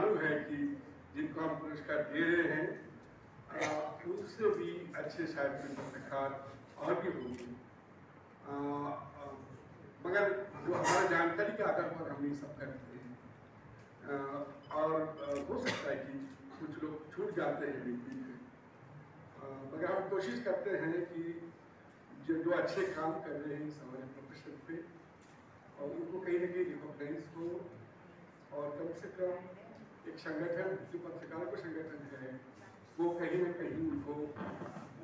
मालूम है कि जिनको हम पुरस्कार दे रहे हैं उनसे भी अच्छे शायद पत्रकार और भी होंगे, मगर जो हमारा जानकारी के आधार पर हम ये सब करते हैं। और हो सकता है कि कुछ लोग छूट जाते हैं बीच में, मगर हम कोशिश करते हैं कि जो अच्छे काम कर रहे हैं हमारे प्रोफेशन पे, और उनको कहीं ना कहीं रिकॉग्नाइज हो, और कम से कम एक संगठन जो पत्रकारों का संगठन है वो कहीं ना कहीं उनको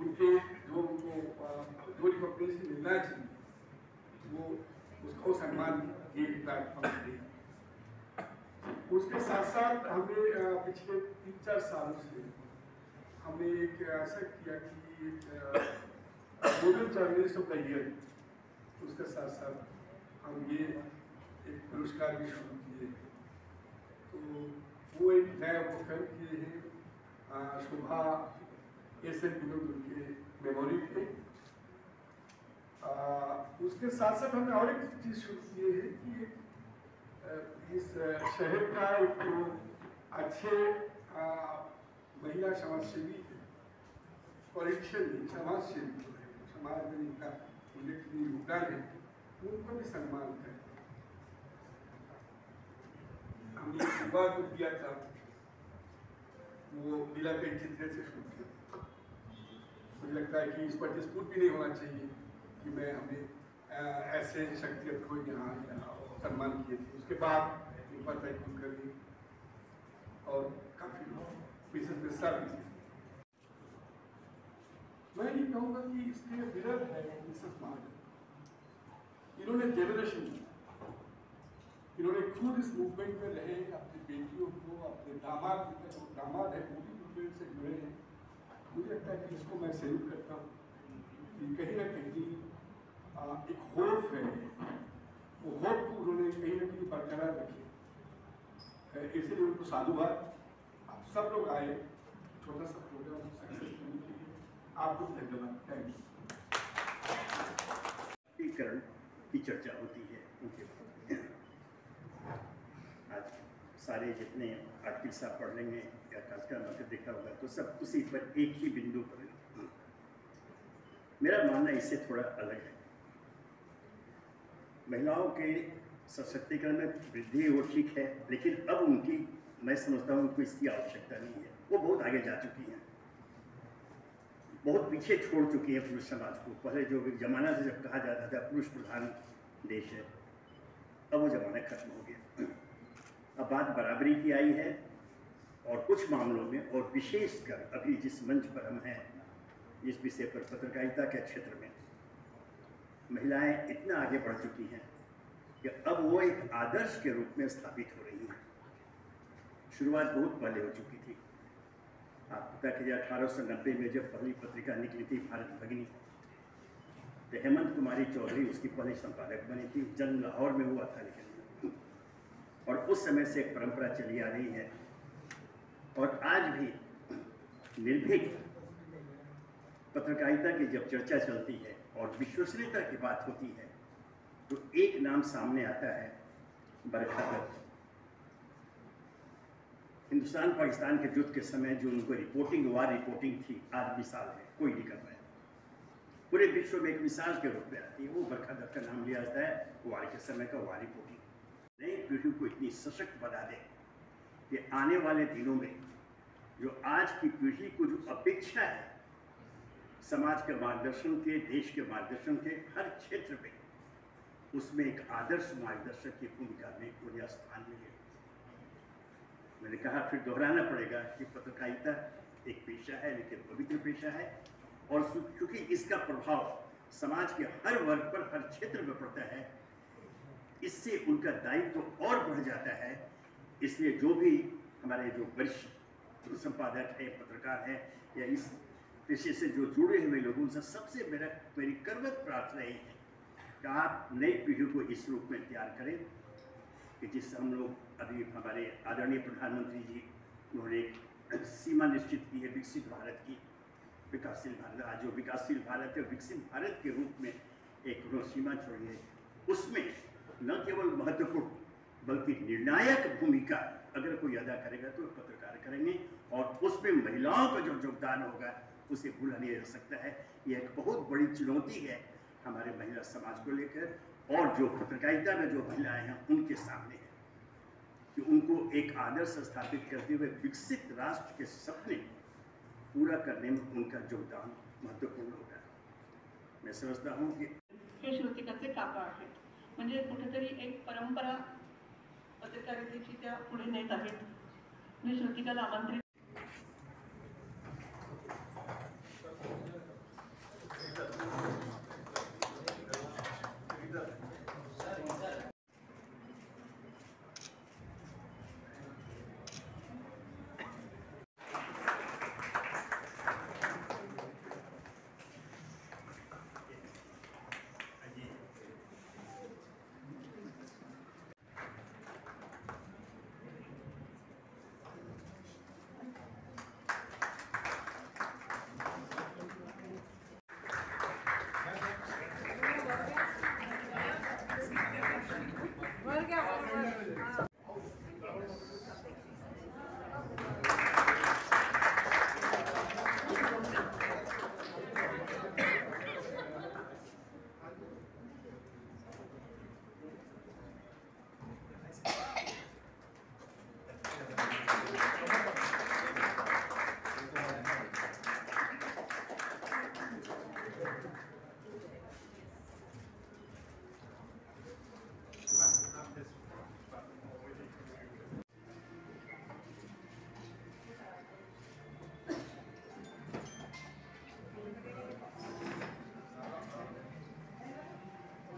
उनके जो रिकॉग्नाइजेशन मिलना चाहिए वो उसको सम्मान ये प्लेटफॉर्म दे। उसके साथ साथ हमें पिछले 3-4 सालों से हमने एक ऐसा किया कि global journalist of the year, उसके साथ साथ हम ये एक पुरस्कार भी शुरू किए। तो वो एक नया उपक्रम किए हैं, शोभा एसएन विनोद उनके मेमोरी पे। उसके साथ साथ हमने और एक चीज़ शुरू की है कि इस शहर का एक अच्छे महिला समाजसेवी पॉलिटिशियन समाज सेवी जो है, समाज में इनका उल्लेखनीय योगदान है, उनको भी सम्मान करें। हमने युवा को दिया था, वो लीला के चित्र से शुरू किया। मुझे लगता है कि इस पर डिस्प्यूट भी नहीं होना चाहिए कि मैं हमें ऐसे शख्सियत को यहाँ सम्मान किए थे। उसके बाद पता कुलकर्णी और काफ़ी लोग विशेष में सब थे। मैं ये कहूँगा कि इसके विरल है मिसेस मार्गन। इन्होंने जनरेशन दी, इन्होंने खुद इस मूवमेंट में रहे, अपनी बेटियों को, अपने दामाद है वो भी मूवमेंट से जुड़े हैं। मुझे लगता है कि इसको मैं सैल्यूट करता हूँ कि कहीं ना कहीं एक होप है, वो होप को उन्होंने कहीं ना कहीं बरकरार रखी। इसलिए उनको साधुवाद। आप सब लोग आए, छोटा सा प्रोग्राम सक्सेस करने के लिए आपको धन्यवाद। Thank you. की चर्चा होती है उनके आज सारे जितने आर्टिस्ट आप पढ़ लेंगे या कार्यक्रम आपने देखा होगा तो सब उसी पर एक ही बिंदु पर। मेरा मानना इससे थोड़ा अलग है। महिलाओं के सशक्तिकरण में वृद्धि हो ठीक है, लेकिन अब उनकी, मैं समझता हूँ उनको इसकी आवश्यकता नहीं है। वो बहुत आगे जा चुकी हैं, बहुत पीछे छोड़ चुकी है पुरुष समाज को। पहले जो जमाना से जब कहा जाता था पुरुष प्रधान देश है, अब वो जमाना खत्म हो गया। अब बात बराबरी की आई है, और कुछ मामलों में, और विशेषकर अभी जिस मंच पर हम हैं, जिस विषय पर पत्रकारिता के क्षेत्र में महिलाएं इतना आगे बढ़ चुकी हैं कि अब वो एक आदर्श के रूप में स्थापित हो रही हैं। शुरुआत बहुत पहले हो चुकी थी। आप पता कीजिए 1890 में जब पहली पत्रिका निकली थी भारत भगिनी, तो हेमंत कुमारी चौधरी उसकी पहली संपादक बनी थी। जन्म लाहौर में हुआ था, लेकिन और उस समय से एक परंपरा चली आ रही है। और आज भी निर्भीक पत्रकारिता की जब चर्चा चलती है और विश्वसनीयता की बात होती है, तो एक नाम सामने आता है, बरखा दत्त। हिंदुस्तान पाकिस्तान के युद्ध के समय जो उनको वार रिपोर्टिंग थी, आज मिसाल है, कोई नहीं कर पाया। पूरे विश्व में एक मिसाल के रूप में आती है, वो बरखा दत्त का नाम लिया जाता है। वार के समय का वार रिपोर्टिंग नई पीढ़ी को इतनी सशक्त बना दे कि आने वाले दिनों में जो आज की पीढ़ी को जो अपेक्षा है समाज के मार्गदर्शन के, देश के मार्गदर्शन के, हर क्षेत्र में, उसमें एक आदर्श मार्गदर्शक की भूमिका में उन्हें स्थान मिले। मैंने कहा, फिर दोहराना पड़ेगा कि पत्रकारिता एक पेशा है, लेकिन पवित्र पेशा है, और क्योंकि इसका प्रभाव समाज के हर वर्ग पर, हर क्षेत्र में पड़ता है, इससे उनका दायित्व तो और बढ़ जाता है। इसलिए जो भी हमारे जो वरिष्ठ संपादक है, पत्रकार है, या इस पेशे से जो जुड़े हुए लोगों से सबसे मेरी करवत प्रार्थना ये है कि आप नई पीढ़ी को इस रूप में तैयार करें कि जिससे हम लोग अभी हमारे आदरणीय प्रधानमंत्री जी उन्होंने एक सीमा निश्चित की है विकसित भारत की, विकासशील भारत। आज जो विकासशील भारत है, विकसित भारत के रूप में एक उन्होंने सीमा छोड़ी है। उसमें न केवल महत्वपूर्ण बल्कि निर्णायक भूमिका अगर कोई अदा करेगा तो पत्रकार करेंगे, और उसमें महिलाओं का जो योगदान होगा उसे भूला नहीं जा सकता है। ये एक बहुत बड़ी चुनौती है हमारे महिला समाज को लेकर, और जो पत्रकारिता में जो महिलाएं हैं उनके सामने है कि उनको एक आदर्श स्थापित करते हुए विकसित राष्ट्र के सपने पूरा करने में उनका योगदान महत्वपूर्ण होगा। मैं समझता हूँ कि हे श्रुतिकाचे काका आहेत, म्हणजे कुठेतरी एक परंपरा पत्रकारितेची त्या पुढे नेत आहेत. मी श्रुतिकाला आमंत्रित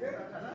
ये